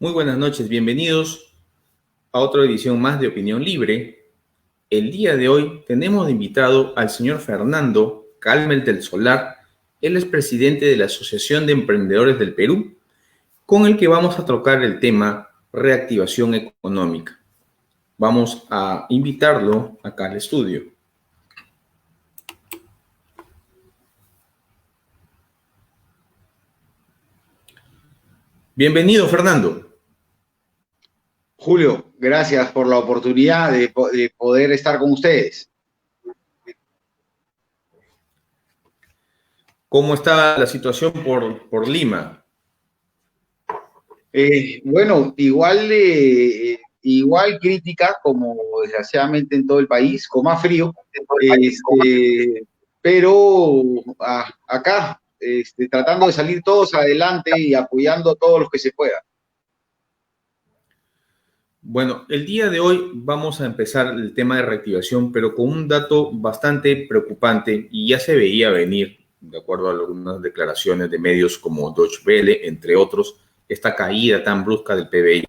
Muy buenas noches, bienvenidos a otra edición más de Opinión Libre. El día de hoy tenemos de invitado al señor Fernando Calmel del Solar. Él es presidente de la Asociación de Emprendedores del Perú, con el que vamos a tocar el tema reactivación económica. Vamos a invitarlo acá al estudio. Bienvenido, Fernando. Julio, gracias por la oportunidad de poder estar con ustedes. ¿Cómo está la situación por Lima? Bueno, igual crítica como desgraciadamente en todo el país, con más frío, pero acá tratando de salir todos adelante y apoyando a todos los que se pueda. Bueno, el día de hoy vamos a empezar el tema de reactivación, pero con un dato bastante preocupante y ya se veía venir, de acuerdo a algunas declaraciones de medios como Deutsche Welle, entre otros, esta caída tan brusca del PBI.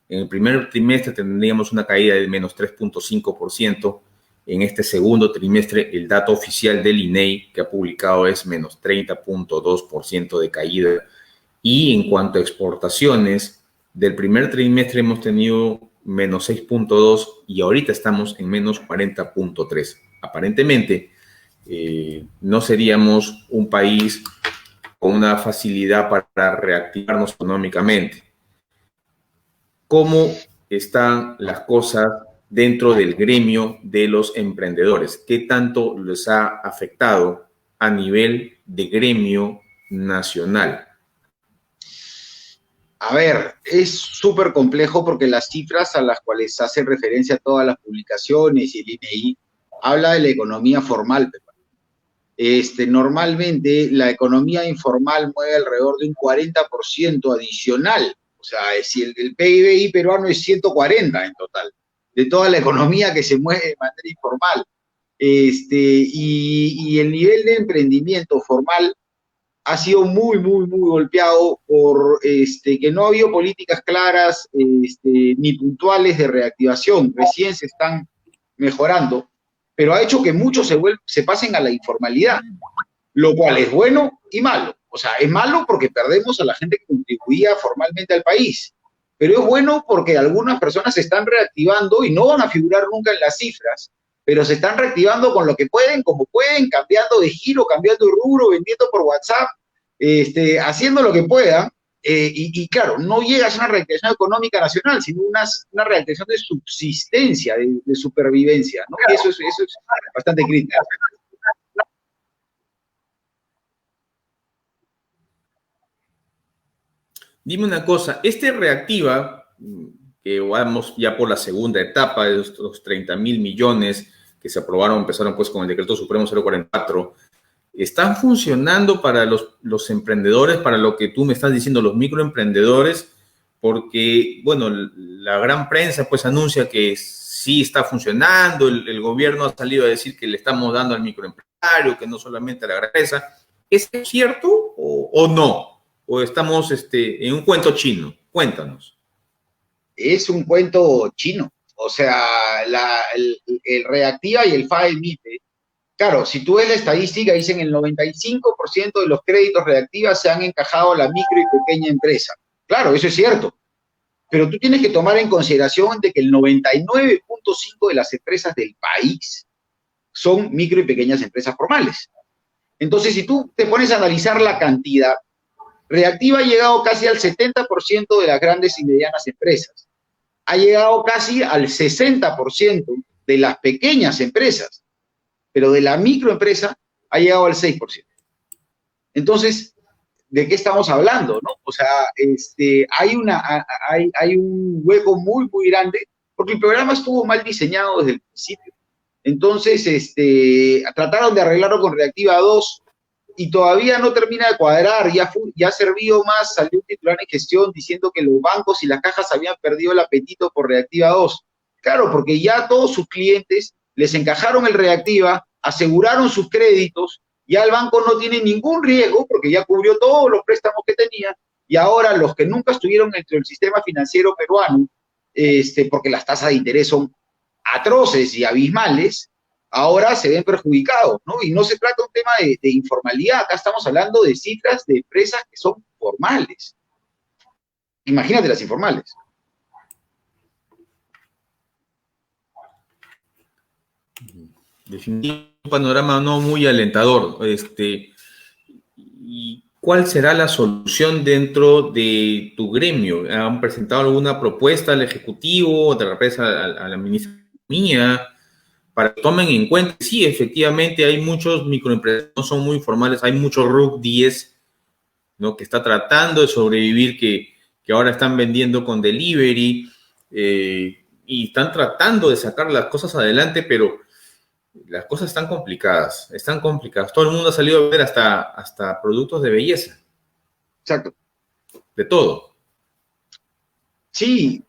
En el primer trimestre tendríamos una caída de menos 3.5%. En este segundo trimestre, el dato oficial del INEI que ha publicado es menos 30.2% de caída. Y en cuanto a exportaciones, del primer trimestre hemos tenido menos 6.2 y ahorita estamos en menos 40.3. Aparentemente, no seríamos un país con una facilidad para reactivarnos económicamente. ¿Cómo están las cosas dentro del gremio de los emprendedores? ¿Qué tanto les ha afectado a nivel de gremio nacional? A ver, es súper complejo porque las cifras a las cuales hacen referencia todas las publicaciones y el INEI habla de la economía formal. Normalmente la economía informal mueve alrededor de un 40% adicional. O sea, si el PIB peruano es 140 en total, de toda la economía que se mueve de manera informal. Y el nivel de emprendimiento formal ha sido muy golpeado por que no ha habido políticas claras ni puntuales de reactivación. Recién se están mejorando, pero ha hecho que muchos se pasen a la informalidad, lo cual es bueno y malo. O sea, es malo porque perdemos a la gente que contribuía formalmente al país, pero es bueno porque algunas personas se están reactivando y no van a figurar nunca en las cifras, pero se están reactivando con lo que pueden, como pueden, cambiando de giro, cambiando de rubro, vendiendo por WhatsApp, haciendo lo que puedan. Y claro, no llega a ser una reactivación económica nacional, sino una reactivación de subsistencia, de supervivencia, ¿no? Y eso es bastante crítico. Dime una cosa, reactiva, que vamos ya por la segunda etapa de los 30.000 millones que se aprobaron, empezaron pues con el decreto supremo 044, ¿están funcionando para los emprendedores, para lo que tú me estás diciendo, los microemprendedores? Porque, bueno, la gran prensa pues anuncia que sí está funcionando, el gobierno ha salido a decir que le estamos dando al microempresario, que no solamente a la gran empresa. ¿Es cierto o no? ¿O estamos en un cuento chino? Cuéntanos. Es un cuento chino. O sea, el Reactiva y el FAEMITE, claro, si tú ves la estadística, dicen el 95% de los créditos Reactivas se han encajado a la micro y pequeña empresa. Claro, eso es cierto. Pero tú tienes que tomar en consideración de que el 99.5% de las empresas del país son micro y pequeñas empresas formales. Entonces, si tú te pones a analizar la cantidad, Reactiva ha llegado casi al 70% de las grandes y medianas empresas. Ha llegado casi al 60% de las pequeñas empresas, pero de la microempresa ha llegado al 6%. Entonces, ¿de qué estamos hablando, no? O sea, hay un hueco muy grande, porque el programa estuvo mal diseñado desde el principio. Entonces, trataron de arreglarlo con Reactiva 2 y todavía no termina de cuadrar. Ya ha servido más, salió un titular en gestión diciendo que los bancos y las cajas habían perdido el apetito por Reactiva 2. Claro, porque ya todos sus clientes les encajaron el Reactiva, aseguraron sus créditos, ya el banco no tiene ningún riesgo porque ya cubrió todos los préstamos que tenía, y ahora los que nunca estuvieron dentro del sistema financiero peruano, porque las tasas de interés son atroces y abismales, ahora se ven perjudicados, ¿no? Y no se trata de un tema de informalidad, acá estamos hablando de cifras de empresas que son formales. Imagínate las informales. Definitivamente un panorama no muy alentador. ¿Y cuál será la solución dentro de tu gremio? ¿Han presentado alguna propuesta al Ejecutivo, de repente a la ministra de Economía, para que tomen en cuenta? Sí, efectivamente hay muchos microempresarios, no son muy formales, hay muchos RUC 10, ¿no?, que está tratando de sobrevivir, que ahora están vendiendo con delivery, y están tratando de sacar las cosas adelante, pero las cosas están complicadas, están complicadas. Todo el mundo ha salido a vender hasta productos de belleza. Exacto. De todo. Sí,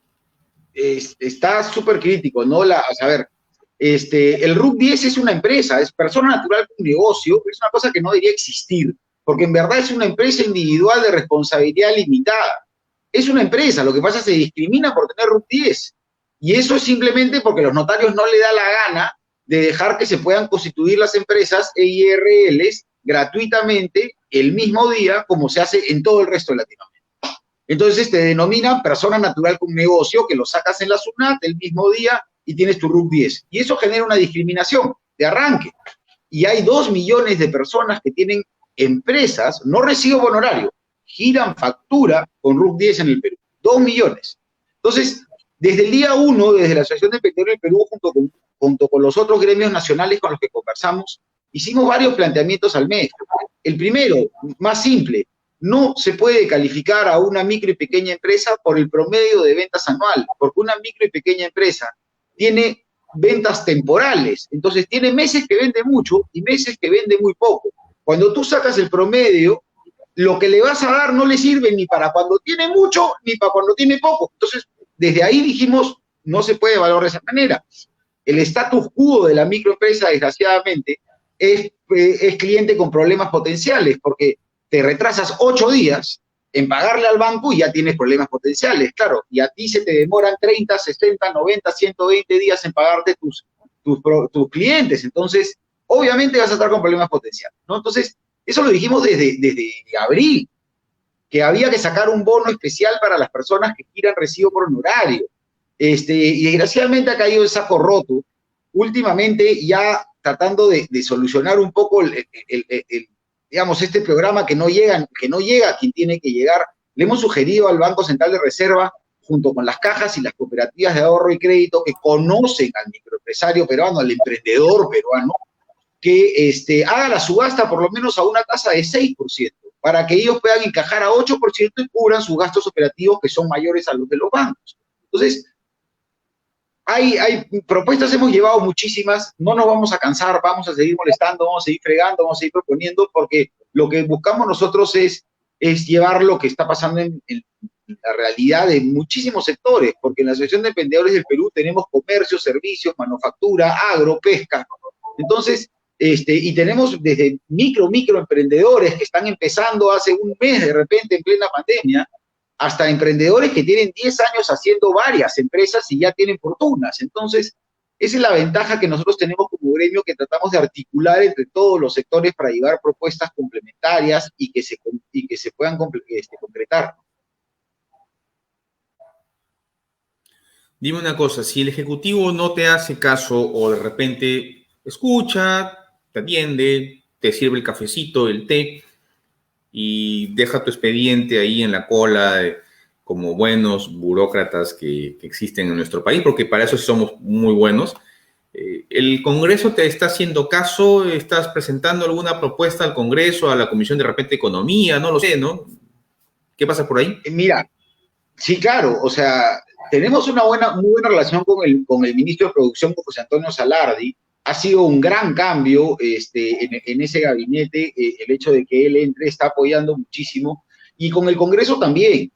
está súper crítico, ¿no? A ver, el RUC 10 es una empresa, es persona natural con negocio, es una cosa que no debería existir, porque en verdad es una empresa individual de responsabilidad limitada. Es una empresa, lo que pasa es que se discrimina por tener RUC 10. Y eso es simplemente porque los notarios no le da la gana de dejar que se puedan constituir las empresas EIRLs gratuitamente el mismo día, como se hace en todo el resto de Latinoamérica. Entonces te denominan persona natural con negocio, que lo sacas en la SUNAT el mismo día y tienes tu RUC 10. Y eso genera una discriminación de arranque. Y hay 2 millones de personas que tienen empresas, no recibo honorario, giran factura con RUC 10 en el Perú. 2 millones. Entonces, desde el día 1, desde la Asociación de Emprendedores del Perú, junto con los otros gremios nacionales con los que conversamos, hicimos varios planteamientos al mes. El primero, más simple, no se puede calificar a una micro y pequeña empresa por el promedio de ventas anual, porque una micro y pequeña empresa tiene ventas temporales, entonces tiene meses que vende mucho y meses que vende muy poco. Cuando tú sacas el promedio, lo que le vas a dar no le sirve ni para cuando tiene mucho ni para cuando tiene poco. Entonces, desde ahí dijimos, no se puede valorar de esa manera. El status quo de la microempresa, desgraciadamente, es cliente con problemas potenciales, porque te retrasas 8 días en pagarle al banco y ya tienes problemas potenciales, claro, y a ti se te demoran 30, 60, 90, 120 días en pagarte tus clientes, entonces, obviamente vas a estar con problemas potenciales, ¿no? Entonces, eso lo dijimos desde abril, que había que sacar un bono especial para las personas que quieran recibo por honorario. Y desgraciadamente ha caído el saco roto. Últimamente, ya tratando de solucionar un poco digamos, este programa que no llega a quien tiene que llegar, le hemos sugerido al Banco Central de Reserva, junto con las cajas y las cooperativas de ahorro y crédito que conocen al microempresario peruano, al emprendedor peruano, que haga la subasta por lo menos a una tasa de 6%, para que ellos puedan encajar a 8% y cubran sus gastos operativos que son mayores a los de los bancos. Entonces, hay propuestas, hemos llevado muchísimas, no nos vamos a cansar, vamos a seguir molestando, vamos a seguir fregando, vamos a seguir proponiendo, porque lo que buscamos nosotros es llevar lo que está pasando en la realidad de muchísimos sectores, porque en la Asociación de Emprendedores del Perú tenemos comercio, servicios, manufactura, agro, pesca. Entonces, y tenemos desde microemprendedores que están empezando hace un mes de repente en plena pandemia, hasta emprendedores que tienen 10 años haciendo varias empresas y ya tienen fortunas. Entonces, esa es la ventaja que nosotros tenemos como gremio, que tratamos de articular entre todos los sectores para llevar propuestas complementarias y que se puedan concretar. Dime una cosa, si el Ejecutivo no te hace caso o de repente escucha, te atiende, te sirve el cafecito, el té, y deja tu expediente ahí en la cola, como buenos burócratas que existen en nuestro país, porque para eso sí somos muy buenos. ¿El Congreso te está haciendo caso? ¿Estás presentando alguna propuesta al Congreso, a la Comisión de repente Economía? No lo sé, ¿no? ¿Qué pasa por ahí? Mira, sí, claro, o sea, tenemos una muy buena relación con el ministro de Producción, con José Antonio Salardi. Ha sido un gran cambio en ese gabinete, el hecho de que él entre, está apoyando muchísimo, y con el Congreso también,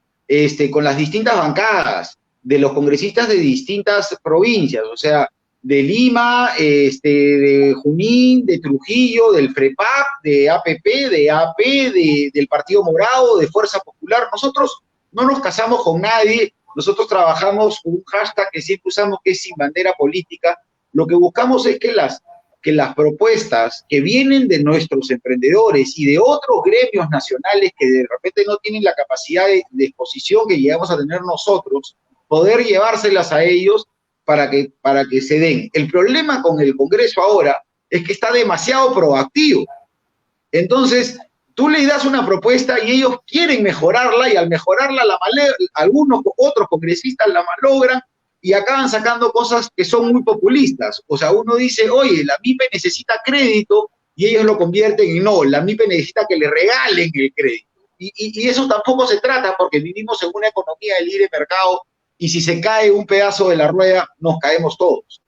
con las distintas bancadas de los congresistas de distintas provincias. O sea, de Lima, de Junín, de Trujillo, del FREPAP, de APP, de AP, del Partido Morado, de Fuerza Popular. Nosotros no nos casamos con nadie, nosotros trabajamos con un hashtag que siempre usamos, que es sin bandera política. Lo que buscamos es que las propuestas que vienen de nuestros emprendedores y de otros gremios nacionales que de repente no tienen la capacidad de exposición que llegamos a tener nosotros, poder llevárselas a ellos para que se den. El problema con el Congreso ahora es que está demasiado proactivo. Entonces, tú le das una propuesta y ellos quieren mejorarla, y al mejorarla algunos otros congresistas la malogran y acaban sacando cosas que son muy populistas. O sea, uno dice, oye, la MIPE necesita crédito, y ellos lo convierten en no, la MIPE necesita que le regalen el crédito. Y eso tampoco se trata, porque vivimos en una economía de libre mercado, y si se cae un pedazo de la rueda, nos caemos todos.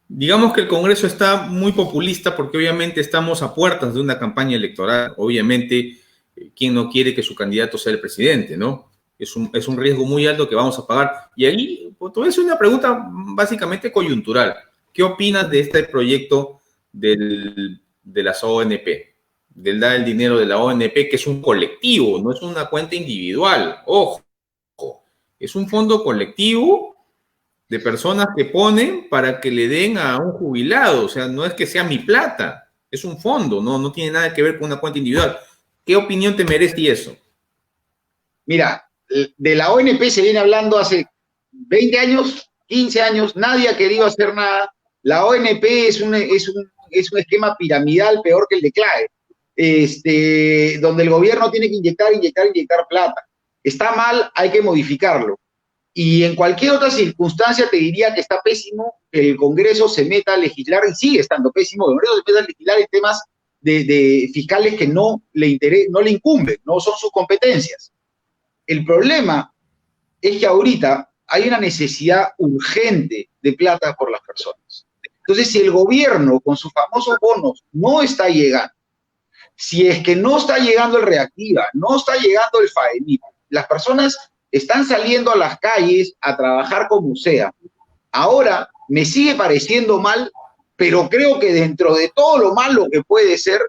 Digamos que el Congreso está muy populista porque obviamente estamos a puertas de una campaña electoral. Obviamente, ¿quién no quiere que su candidato sea el presidente, no? Es un riesgo muy alto que vamos a pagar. Y ahí, pues, te voy a hacer una pregunta básicamente coyuntural. ¿Qué opinas de este proyecto de las ONP? Del dar el dinero de la ONP, que es un colectivo, no es una cuenta individual. Ojo, es un fondo colectivo de personas que ponen para que le den a un jubilado. O sea, no es que sea mi plata, es un fondo, no tiene nada que ver con una cuenta individual. ¿Qué opinión te merece eso? Mira, de la ONP se viene hablando hace 20 años, 15 años, nadie ha querido hacer nada. La ONP es un esquema piramidal peor que el de CLAE, donde el gobierno tiene que inyectar plata. Está mal, hay que modificarlo. Y en cualquier otra circunstancia te diría que está pésimo que el Congreso se meta a legislar, y sigue estando pésimo, el Congreso se meta a legislar en temas de fiscales que no le incumben, no son sus competencias. El problema es que ahorita hay una necesidad urgente de plata por las personas. Entonces, si el gobierno con sus famosos bonos no está llegando, si es que no está llegando el Reactiva, no está llegando el FAENIP, las personas están saliendo a las calles a trabajar como sea. Ahora, me sigue pareciendo mal, pero creo que dentro de todo lo malo que puede ser,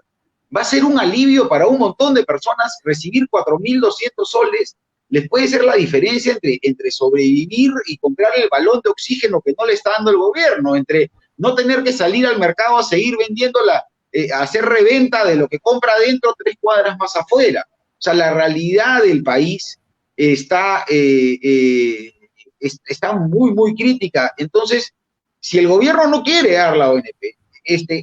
va a ser un alivio para un montón de personas. Recibir 4.200 soles les puede ser la diferencia entre sobrevivir y comprar el balón de oxígeno que no le está dando el gobierno, entre no tener que salir al mercado a seguir vendiéndola, a hacer reventa de lo que compra adentro 3 cuadras más afuera. O sea, la realidad del país está muy, muy crítica. Entonces, si el gobierno no quiere dar la ONP,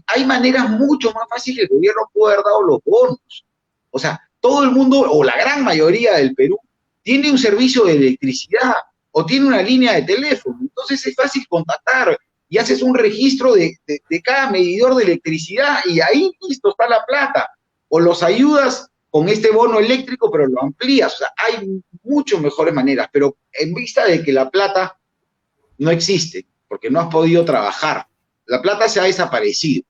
hay maneras mucho más fáciles que el gobierno puede haber dado los bonos. O sea, todo el mundo, o la gran mayoría del Perú, tiene un servicio de electricidad o tiene una línea de teléfono. Entonces es fácil contactar y haces un registro de cada medidor de electricidad y ahí listo está la plata. O los ayudas con este bono eléctrico, pero lo amplías. O sea, hay mucho mejores maneras, pero en vista de que la plata no existe, porque no has podido trabajar, la plata se ha desaparecido.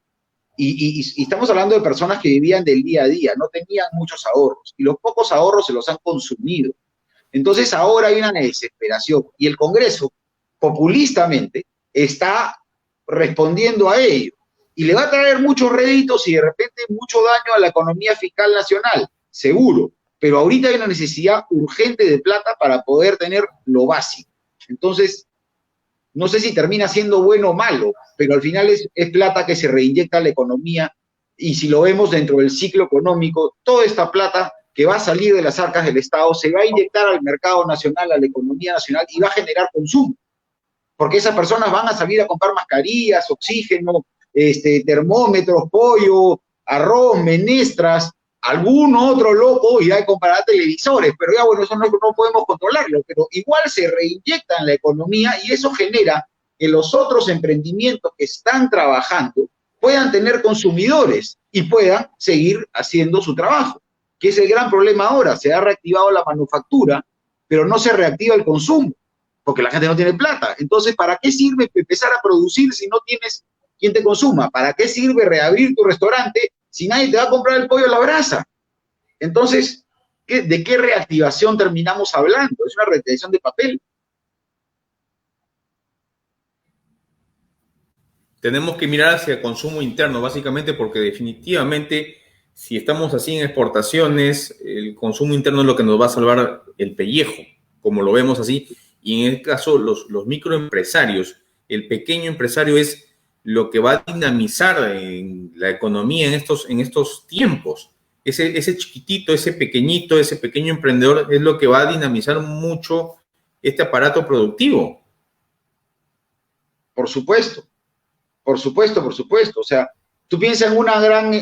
Y estamos hablando de personas que vivían del día a día, no tenían muchos ahorros, y los pocos ahorros se los han consumido. Entonces ahora hay una desesperación, y el Congreso, populistamente, está respondiendo a ello. Y le va a traer muchos réditos y de repente mucho daño a la economía fiscal nacional, seguro. Pero ahorita hay una necesidad urgente de plata para poder tener lo básico. Entonces, no sé si termina siendo bueno o malo, pero al final es plata que se reinyecta a la economía, y si lo vemos dentro del ciclo económico, toda esta plata que va a salir de las arcas del Estado se va a inyectar al mercado nacional, a la economía nacional, y va a generar consumo, porque esas personas van a salir a comprar mascarillas, oxígeno, termómetros, pollo, arroz, menestras, algún otro loco irá a comprar televisores, pero ya bueno, eso no podemos controlarlo, pero igual se reinyecta en la economía y eso genera que los otros emprendimientos que están trabajando puedan tener consumidores y puedan seguir haciendo su trabajo, que es el gran problema ahora. Se ha reactivado la manufactura, pero no se reactiva el consumo, porque la gente no tiene plata. Entonces, ¿para qué sirve empezar a producir si no tienes quien te consuma? ¿Para qué sirve reabrir tu restaurante si nadie te va a comprar el pollo a la brasa? Entonces, ¿de qué reactivación terminamos hablando? Es una reactivación de papel. tenemos que mirar hacia el consumo interno, básicamente porque definitivamente si estamos así en exportaciones, el consumo interno es lo que nos va a salvar el pellejo, como lo vemos así. Y en el caso, los microempresarios, el pequeño empresario es lo que va a dinamizar en la economía en estos tiempos. Ese chiquitito, ese pequeñito, ese pequeño emprendedor es lo que va a dinamizar mucho este aparato productivo. Por supuesto. Por supuesto, por supuesto. O sea, tú piensas en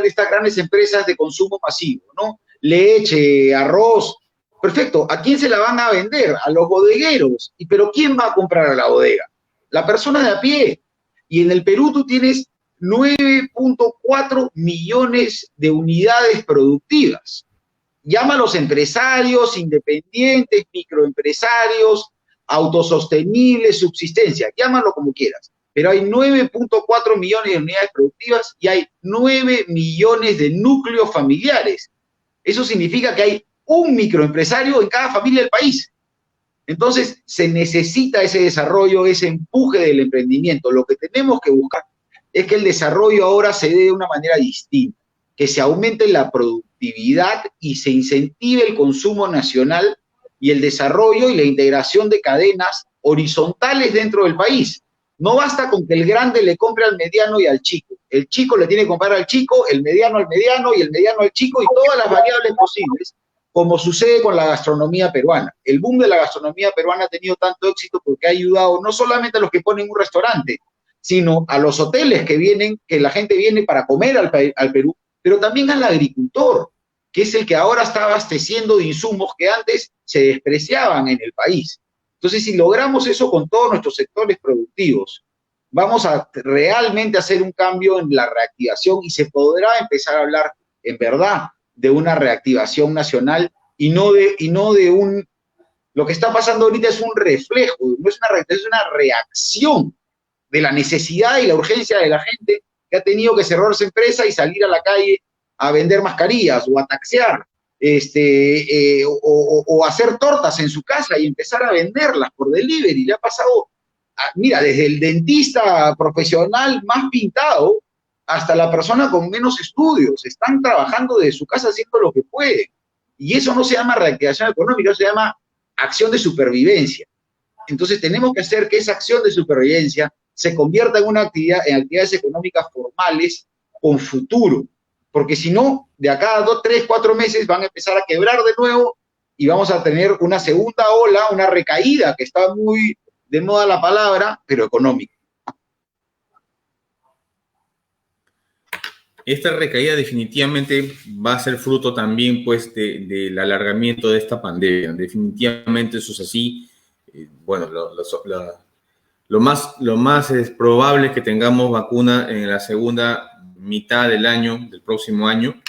estas grandes empresas de consumo masivo, ¿no? Leche, arroz. Perfecto. ¿A quién se la van a vender? A los bodegueros. ¿Pero quién va a comprar a la bodega? La persona de a pie. Y en el Perú tú tienes 9.4 millones de unidades productivas. Llama a los empresarios, independientes, microempresarios, autosostenibles, subsistencia. Llámalo como quieras. Pero hay 9.4 millones de unidades productivas y hay 9 millones de núcleos familiares. Eso significa que hay un microempresario en cada familia del país. Entonces, se necesita ese desarrollo, ese empuje del emprendimiento. Lo que tenemos que buscar es que el desarrollo ahora se dé de una manera distinta, que se aumente la productividad y se incentive el consumo nacional y el desarrollo y la integración de cadenas horizontales dentro del país. No basta con que el grande le compre al mediano y al chico. El chico le tiene que comprar al chico, el mediano al mediano y el mediano al chico y todas las variables posibles, como sucede con la gastronomía peruana. El boom de la gastronomía peruana ha tenido tanto éxito porque ha ayudado no solamente a los que ponen un restaurante, sino a los hoteles que la gente viene para comer al Perú, pero también al agricultor, que es el que ahora está abasteciendo de insumos que antes se despreciaban en el país. Entonces, si logramos eso con todos nuestros sectores productivos, vamos a realmente hacer un cambio en la reactivación y se podrá empezar a hablar, en verdad, de una reactivación nacional y no de un... Lo que está pasando ahorita es un reflejo, no es una reactivación, es una reacción de la necesidad y la urgencia de la gente que ha tenido que cerrar su empresa y salir a la calle a vender mascarillas o a taxear. O hacer tortas en su casa y empezar a venderlas por delivery. Le ha pasado, mira, desde el dentista profesional más pintado hasta la persona con menos estudios. Están trabajando desde su casa haciendo lo que pueden. Y eso no se llama reactivación económica, eso se llama acción de supervivencia. Entonces tenemos que hacer que esa acción de supervivencia se convierta en en actividades económicas formales con futuro. Porque si no, de acá a 2, 3, 4 meses van a empezar a quebrar de nuevo y vamos a tener una segunda ola, una recaída, que está muy de moda la palabra, pero económica. Esta recaída definitivamente va a ser fruto también, pues, del alargamiento de esta pandemia. Definitivamente eso es así. Bueno, lo más es probable que tengamos vacuna en la segunda mitad del próximo año,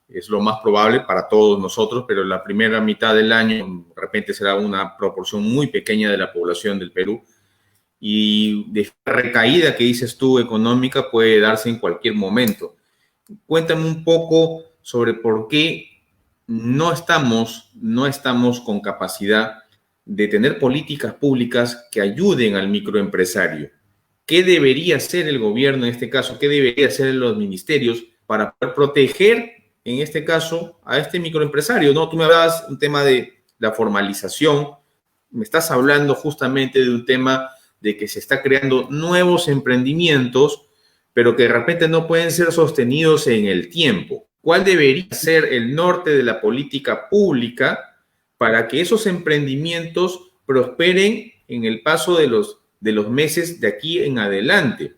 es lo más probable para todos nosotros, pero la primera mitad del año de repente será una proporción muy pequeña de la población del Perú, y de recaída que dices tú económica puede darse en cualquier momento. Cuéntame un poco sobre por qué no estamos con capacidad de tener políticas públicas que ayuden al microempresario. ¿Qué debería hacer el gobierno en este caso? ¿Qué debería hacer los ministerios para poder proteger, en este caso, a este microempresario? ¿No? Tú me hablabas un tema de la formalización, me estás hablando justamente de un tema de que se está creando nuevos emprendimientos, pero que de repente no pueden ser sostenidos en el tiempo. ¿Cuál debería ser el norte de la política pública para que esos emprendimientos prosperen en el paso de los meses de aquí en adelante,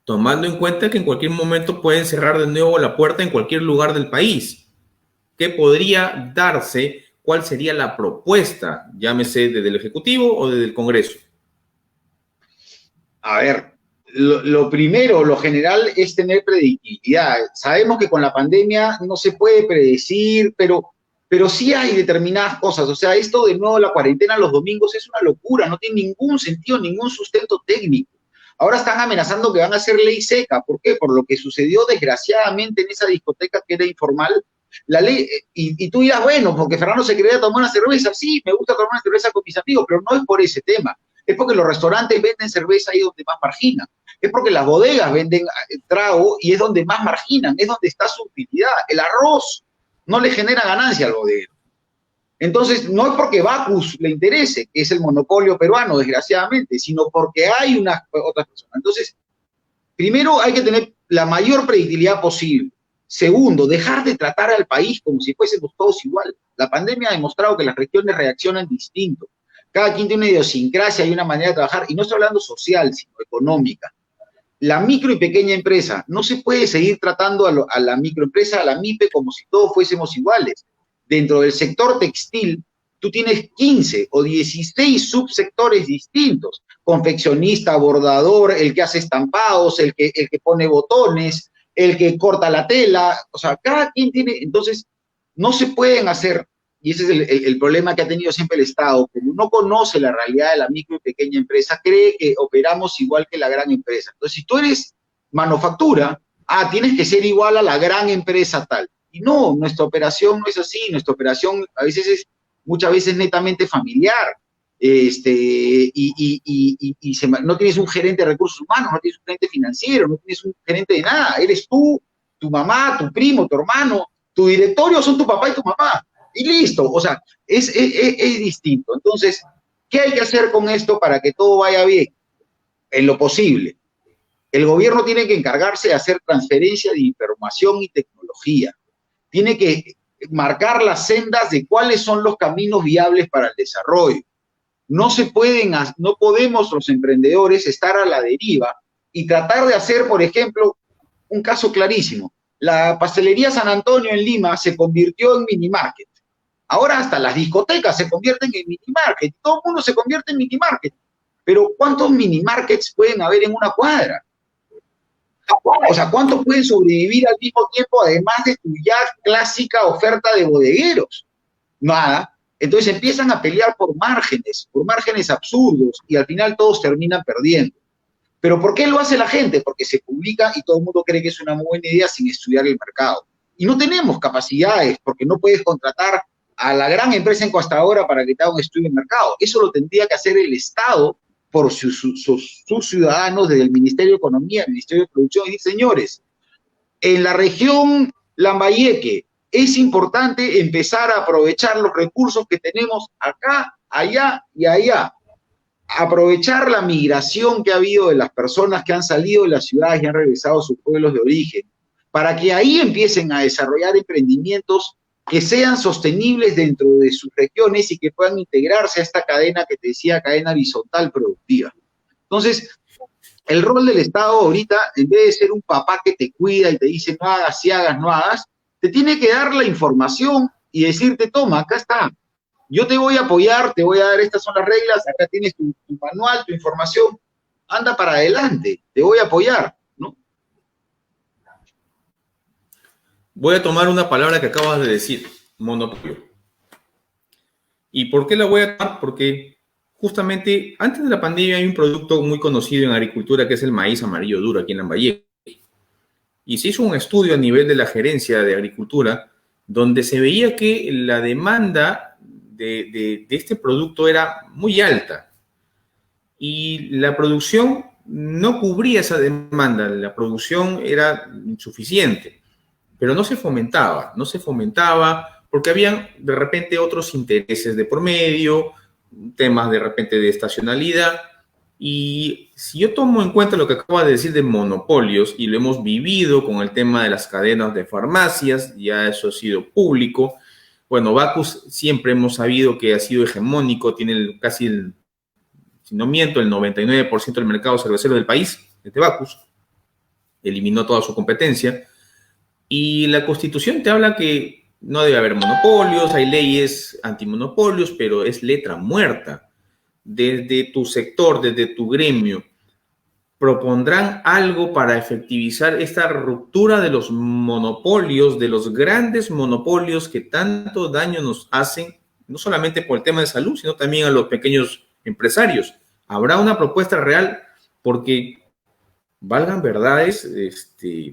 tomando en cuenta que en cualquier momento pueden cerrar de nuevo la puerta en cualquier lugar del país? ¿Qué podría darse? ¿Cuál sería la propuesta, llámese desde el Ejecutivo o desde el Congreso? A ver, lo primero, lo general, es tener predictibilidad. Sabemos que con la pandemia no se puede predecir, pero sí hay determinadas cosas. O sea, esto de nuevo la cuarentena los domingos es una locura, no tiene ningún sentido, ningún sustento técnico. Ahora están amenazando que van a hacer ley seca. ¿Por qué? Por lo que sucedió desgraciadamente en esa discoteca que era informal. La ley, y tú dirás, bueno, porque Fernando se quería tomar una cerveza. Sí, me gusta tomar una cerveza con mis amigos, pero no es por ese tema. Es porque los restaurantes venden cerveza ahí donde más marginan. Es porque las bodegas venden trago y es donde más marginan, es donde está su utilidad. El arroz no le genera ganancia al bodeguero. Entonces, no es porque Bacus le interese, que es el monopolio peruano, desgraciadamente, sino porque hay unas otras personas. Entonces, primero hay que tener la mayor predictibilidad posible. Segundo, dejar de tratar al país como si fuésemos todos igual. La pandemia ha demostrado que las regiones reaccionan distinto. Cada quien tiene una idiosincrasia y una manera de trabajar, y no estoy hablando social, sino económica. La micro y pequeña empresa, no se puede seguir tratando a la microempresa, a la MIPE, como si todos fuésemos iguales. Dentro del sector textil, tú tienes 15 o 16 subsectores distintos. Confeccionista, bordador, el que hace estampados, el que pone botones, el que corta la tela. O sea, cada quien tiene... Entonces, no se pueden hacer, y ese es el problema que ha tenido siempre el Estado, como no conoce la realidad de la micro y pequeña empresa, cree que operamos igual que la gran empresa. Entonces, si tú eres manufactura, tienes que ser igual a la gran empresa tal. Y no, nuestra operación no es así, nuestra operación a veces es, muchas veces netamente familiar, no tienes un gerente de recursos humanos, no tienes un gerente financiero, no tienes un gerente de nada, eres tú, tu mamá, tu primo, tu hermano, tu directorio son tu papá y tu mamá, y listo, o sea, es distinto. Entonces, ¿qué hay que hacer con esto para que todo vaya bien? En lo posible. El gobierno tiene que encargarse de hacer transferencia de información y tecnología. Tiene que marcar las sendas de cuáles son los caminos viables para el desarrollo. No podemos los emprendedores estar a la deriva y tratar de hacer, por ejemplo, un caso clarísimo. La pastelería San Antonio en Lima se convirtió en minimarket. Ahora hasta las discotecas se convierten en minimarket. Todo el mundo se convierte en minimarket. Pero ¿cuántos minimarkets pueden haber en una cuadra? O sea, ¿cuántos pueden sobrevivir al mismo tiempo, además de tu ya clásica oferta de bodegueros? Nada. Entonces empiezan a pelear por márgenes absurdos, y al final todos terminan perdiendo. ¿Pero por qué lo hace la gente? Porque se publica y todo el mundo cree que es una muy buena idea sin estudiar el mercado. Y no tenemos capacidades, porque no puedes contratar a la gran empresa encuestadora para que te haga un estudio de mercado. Eso lo tendría que hacer el Estado por sus ciudadanos, desde el Ministerio de Economía, el Ministerio de Producción, y decir, señores, en la región Lambayeque es importante empezar a aprovechar los recursos que tenemos acá, allá y allá. Aprovechar la migración que ha habido de las personas que han salido de las ciudades y han regresado a sus pueblos de origen, para que ahí empiecen a desarrollar emprendimientos que sean sostenibles dentro de sus regiones y que puedan integrarse a esta cadena que te decía, cadena horizontal productiva. Entonces, el rol del Estado ahorita, en vez de ser un papá que te cuida y te dice no hagas, si hagas, no hagas, te tiene que dar la información y decirte, toma, acá está, yo te voy a apoyar, te voy a dar, estas son las reglas, acá tienes tu manual, tu información, anda para adelante, te voy a apoyar, ¿no? Voy a tomar una palabra que acabas de decir, monopolio. ¿Y por qué la voy a tomar? Porque justamente antes de la pandemia hay un producto muy conocido en agricultura que es el maíz amarillo duro aquí en Lambayeque. Y se hizo un estudio a nivel de la gerencia de agricultura donde se veía que la demanda de este producto era muy alta y la producción no cubría esa demanda, la producción era insuficiente. Pero no se fomentaba porque habían de repente otros intereses de por medio, temas de repente de estacionalidad. Y si yo tomo en cuenta lo que acaba de decir de monopolios, y lo hemos vivido con el tema de las cadenas de farmacias, ya eso ha sido público. Bueno, Bacus siempre hemos sabido que ha sido hegemónico, tiene casi si no miento, el 99% del mercado cervecero del país, desde Bacus, eliminó toda su competencia. Y la Constitución te habla que no debe haber monopolios, hay leyes antimonopolios, pero es letra muerta. Desde tu sector, desde tu gremio, propondrán algo para efectivizar esta ruptura de los monopolios, de los grandes monopolios que tanto daño nos hacen, no solamente por el tema de salud, sino también a los pequeños empresarios. ¿Habrá una propuesta real? Porque valgan verdades,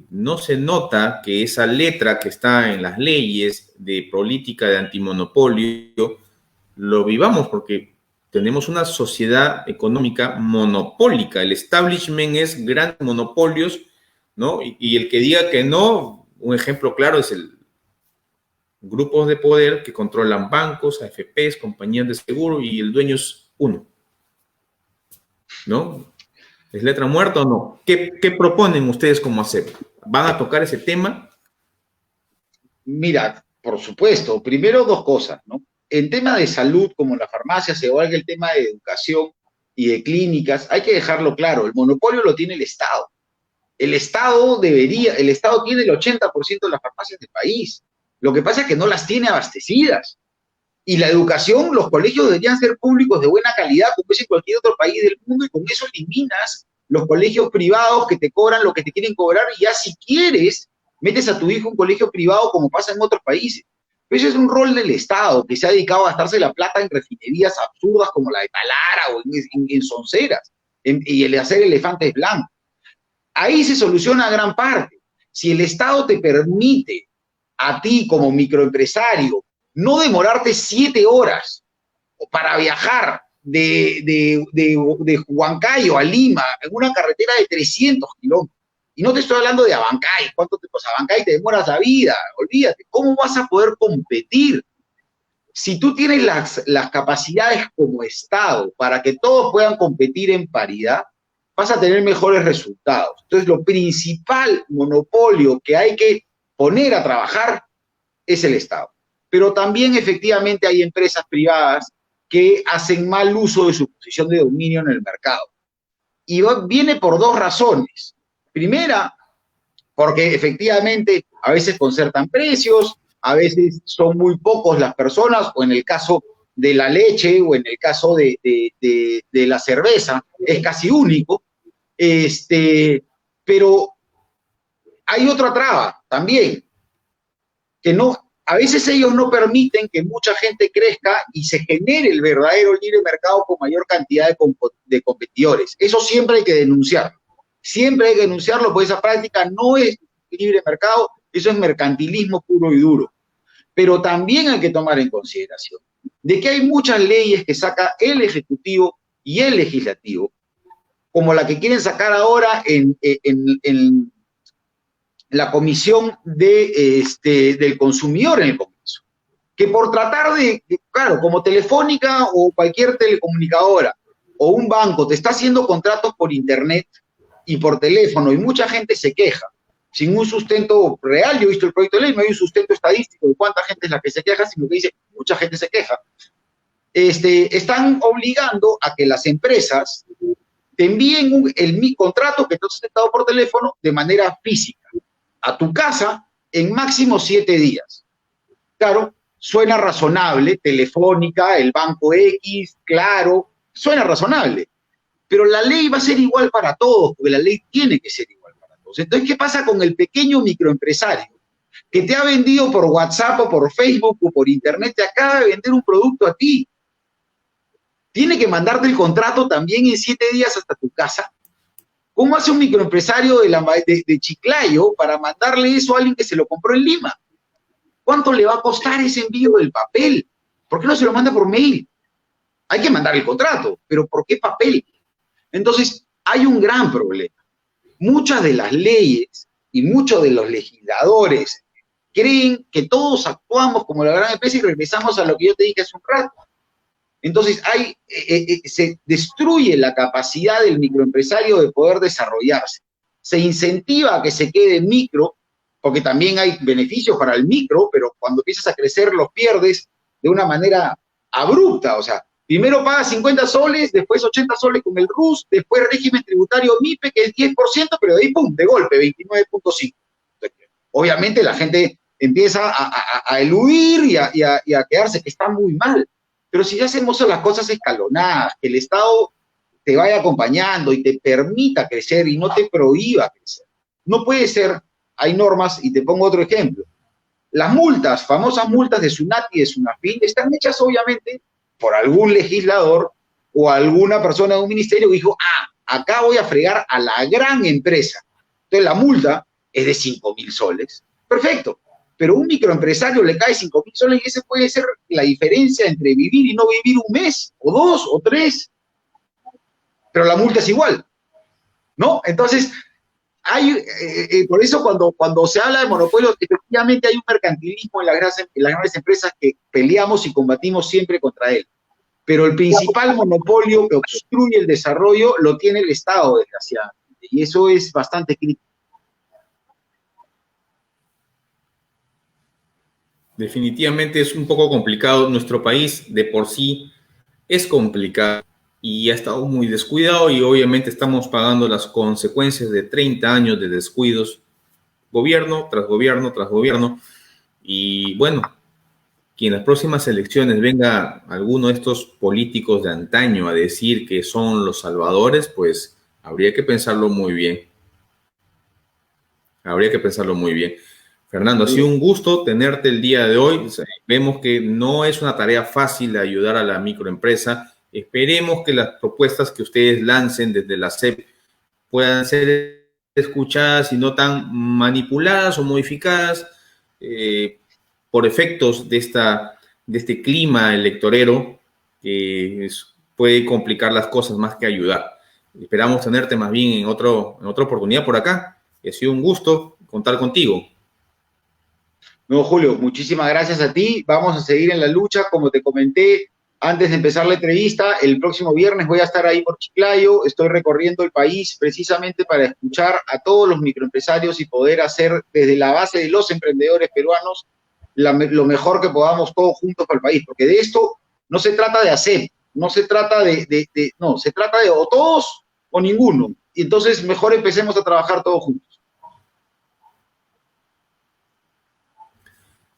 no se nota que esa letra que está en las leyes de política de antimonopolio lo vivamos, porque tenemos una sociedad económica monopólica. El establishment es grandes monopolios, ¿no? Y el que diga que no, un ejemplo claro es el grupos de poder que controlan bancos, AFPs, compañías de seguro, y el dueño es uno, ¿no? ¿Es letra muerta o no? ¿Qué proponen ustedes cómo hacer? ¿Van a tocar ese tema? Mira, por supuesto, primero dos cosas, ¿no? En tema de salud, como en las farmacias, igual que el tema de educación y de clínicas, hay que dejarlo claro, el monopolio lo tiene el Estado. El Estado tiene el 80% de las farmacias del país. Lo que pasa es que no las tiene abastecidas. Y la educación, los colegios deberían ser públicos de buena calidad, como es en cualquier otro país del mundo, y con eso eliminas los colegios privados que te cobran lo que te quieren cobrar, y ya si quieres, metes a tu hijo en un colegio privado como pasa en otros países. Pero ese es un rol del Estado, que se ha dedicado a gastarse la plata en refinerías absurdas como la de Talara o en sonceras, y el de hacer elefantes blancos. Ahí se soluciona gran parte. Si el Estado te permite a ti como microempresario no demorarte 7 horas para viajar de Huancayo a Lima en una carretera de 300 kilómetros, y no te estoy hablando de Abancay, ¿cuánto te pasa? Abancay te demoras la vida, olvídate, ¿cómo vas a poder competir? Si tú tienes las capacidades como Estado para que todos puedan competir en paridad, vas a tener mejores resultados. Entonces, lo principal monopolio que hay que poner a trabajar es el Estado. Pero también, efectivamente, hay empresas privadas que hacen mal uso de su posición de dominio en el mercado. Y viene por dos razones. Primera, porque efectivamente a veces concertan precios, a veces son muy pocos las personas, o en el caso de la leche o en el caso de la cerveza, es casi único. Pero hay otra traba también, que no, a veces ellos no permiten que mucha gente crezca y se genere el verdadero libre mercado con mayor cantidad de competidores. Eso siempre hay que denunciarlo. Siempre hay que denunciarlo, porque esa práctica no es libre mercado, eso es mercantilismo puro y duro. Pero también hay que tomar en consideración de que hay muchas leyes que saca el Ejecutivo y el Legislativo, como la que quieren sacar ahora en la Comisión del Consumidor en el Congreso, que por tratar claro, como Telefónica o cualquier telecomunicadora o un banco te está haciendo contratos por internet y por teléfono, y mucha gente se queja, sin un sustento real. Yo he visto el proyecto de ley, no hay un sustento estadístico de cuánta gente es la que se queja, sino que dice, mucha gente se queja. Están obligando a que las empresas te envíen el contrato que tú has aceptado por teléfono de manera física a tu casa en máximo 7 días. Claro, suena razonable, Telefónica, el Banco X, Claro, suena razonable, pero la ley va a ser igual para todos, porque la ley tiene que ser igual para todos. Entonces, ¿qué pasa con el pequeño microempresario que te ha vendido por WhatsApp o por Facebook o por Internet, te acaba de vender un producto a ti? Tiene que mandarte el contrato también en 7 días hasta tu casa. ¿Cómo hace un microempresario de Chiclayo para mandarle eso a alguien que se lo compró en Lima? ¿Cuánto le va a costar ese envío del papel? ¿Por qué no se lo manda por mail? Hay que mandar el contrato, pero ¿por qué papel? Entonces, hay un gran problema. Muchas de las leyes y muchos de los legisladores creen que todos actuamos como la gran empresa y regresamos a lo que yo te dije hace un rato. Entonces, se destruye la capacidad del microempresario de poder desarrollarse. Se incentiva a que se quede micro, porque también hay beneficios para el micro, pero cuando empiezas a crecer los pierdes de una manera abrupta. O sea, primero pagas 50 soles, después 80 soles con el RUS, después régimen tributario MIPE, que es 10%, pero de ahí, ¡pum!, de golpe, 29.5%. Obviamente la gente empieza a eludir y a quedarse, que está muy mal. Pero si ya hacemos las cosas escalonadas, que el Estado te vaya acompañando y te permita crecer y no te prohíba crecer. No puede ser, hay normas, y te pongo otro ejemplo. Las multas, famosas multas de SUNAT y de SUNAFIN, están hechas obviamente por algún legislador o alguna persona de un ministerio que dijo, acá voy a fregar a la gran empresa. Entonces la multa es de 5.000 soles. Perfecto. pero a un microempresario le cae 5.000 soles y ese puede ser la diferencia entre vivir y no vivir un mes, o 2, o 3, pero la multa es igual, ¿no? Entonces, por eso cuando se habla de monopolios, efectivamente hay un mercantilismo en las grandes empresas que peleamos y combatimos siempre contra él. Pero el principal monopolio que obstruye el desarrollo lo tiene el Estado, desgraciadamente, y eso es bastante crítico. Definitivamente es un poco complicado. Nuestro país de por sí es complicado y ha estado muy descuidado y obviamente estamos pagando las consecuencias de 30 años de descuidos, gobierno tras gobierno tras gobierno. Y bueno, que en las próximas elecciones venga alguno de estos políticos de antaño a decir que son los salvadores, pues habría que pensarlo muy bien. Habría que pensarlo muy bien. Fernando, ha sido un gusto tenerte el día de hoy. Vemos que no es una tarea fácil ayudar a la microempresa. Esperemos que las propuestas que ustedes lancen desde la SEP puedan ser escuchadas y no tan manipuladas o modificadas por efectos de este clima electorero que puede complicar las cosas más que ayudar. Esperamos tenerte más bien en otra oportunidad por acá. Ha sido un gusto contar contigo. No, Julio, muchísimas gracias a ti. Vamos a seguir en la lucha. Como te comenté antes de empezar la entrevista, el próximo viernes voy a estar ahí por Chiclayo. Estoy recorriendo el país precisamente para escuchar a todos los microempresarios y poder hacer desde la base de los emprendedores peruanos lo mejor que podamos todos juntos para el país. Porque de esto no se trata de hacer, no se trata no, se trata de o todos o ninguno. Y entonces mejor empecemos a trabajar todos juntos.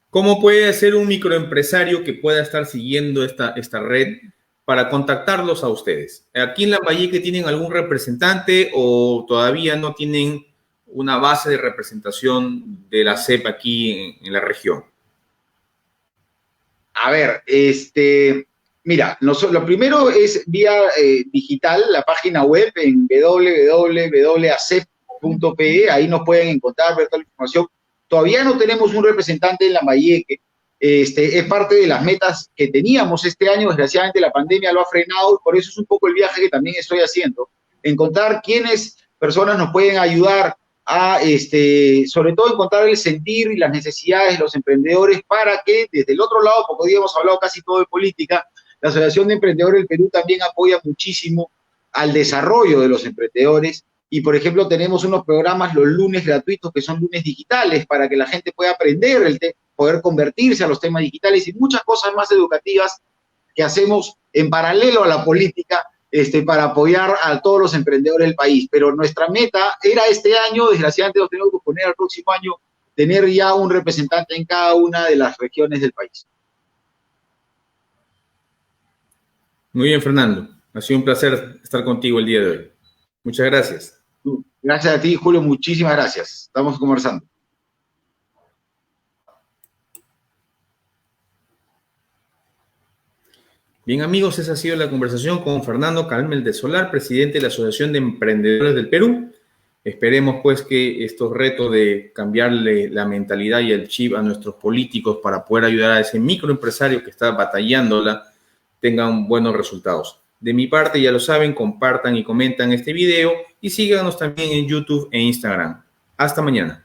¿Cómo puede ser un microempresario que pueda estar siguiendo esta red para contactarlos a ustedes? ¿Aquí en Lambayeque tienen algún representante o todavía no tienen una base de representación de la SEP aquí en la región? A ver, mira, lo primero es vía digital, la página web en www.acep.pe, ahí nos pueden encontrar, ver toda la información. Todavía no tenemos un representante en Lambayeque, es parte de las metas que teníamos este año, desgraciadamente la pandemia lo ha frenado, por eso es un poco el viaje que también estoy haciendo, encontrar quiénes personas nos pueden ayudar a, sobre todo, encontrar el sentir y las necesidades de los emprendedores para que, desde el otro lado, porque hoy hemos hablado casi todo de política, la Asociación de Emprendedores del Perú también apoya muchísimo al desarrollo de los emprendedores. Y, por ejemplo, tenemos unos programas los lunes gratuitos, que son lunes digitales, para que la gente pueda aprender, poder convertirse a los temas digitales y muchas cosas más educativas que hacemos en paralelo a la política para apoyar a todos los emprendedores del país. Pero nuestra meta era este año, desgraciadamente lo tenemos que poner al próximo año, tener ya un representante en cada una de las regiones del país. Muy bien, Fernando. Ha sido un placer estar contigo el día de hoy. Muchas gracias. Gracias a ti, Julio. Muchísimas gracias. Estamos conversando. Bien, amigos, esa ha sido la conversación con Fernando Calmel de Solar, presidente de la Asociación de Emprendedores del Perú. Esperemos, pues, que estos retos de cambiarle la mentalidad y el chip a nuestros políticos para poder ayudar a ese microempresario que está batallándola tengan buenos resultados. De mi parte, ya lo saben, compartan y comentan este video y síganos también en YouTube e Instagram. Hasta mañana.